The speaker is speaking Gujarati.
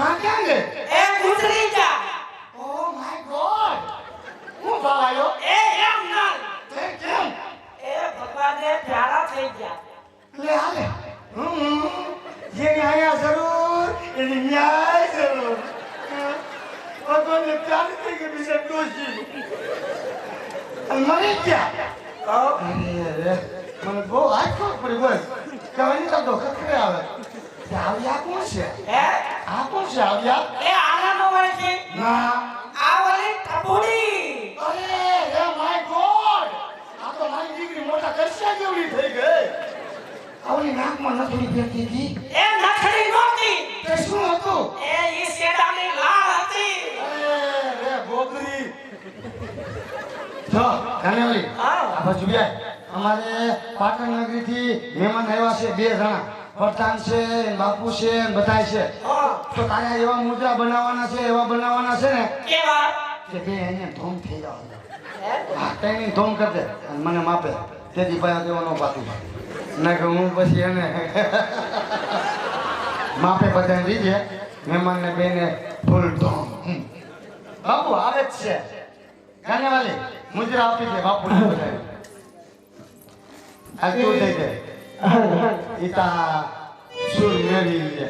માં ક્યાં ગઈ? એ ગુજરી જા. ઓ માય ગોડ, હું ભાવાયો એ એમ ના. તે કેમ? એ ભગવાનને પ્યારા થઈ ગયા. લે હાલે જેની આયા જરૂર એની ન્યાય જરૂર ભગવાનને પ્યાર થઈ ગયો બીજા દોષી અને મરી ગયા અરે મને બહુ આખો પડી બસ કહેવાની તો ખખડે આવે કે આવ્યા કોણ છે? હે આ કોણ છે આવ્યા? એ આના નો હોય છે. ના આ ઓલી ટપુડી. અરે હે માય ગોડ, આ તો મારી દીકરી મોટા કરશા જેવડી થઈ ગઈ. આવલી નાકમાં નથડી પહેરતી હતી. એ નખડી નહોતી. તે શું હતું? એ ઈ શેડાની લાળ હતી. રે ગોગરી જો કાનેવલી હા. આ બાજુ બે અમારે પાટણ નગરીથી મહેમાન આવ્યા છે 2 જણા, પ્રધાન છે બાપુ છે બધાય છે. હા. તો તારે એવા મુદ્રા બનાવવાના છે, એવા બનાવવાના છે ને કેવા? કે બે એને ધોમ થઈ જાવ. હે હા કઈ ધોમ કરી દે અને મને માપે તેથી ભાઈ દેવાનો પાતું ના કે હું પછી એને માપે બધાને દીધે મહેમાનને બેને ફૂલ ધોમ. બાપુ આવે જ છે કાનેવાલી મુજરા આપી દે બાપુ ને બધાને. આ તું દઈ દે ઈતા સુર મેળી લે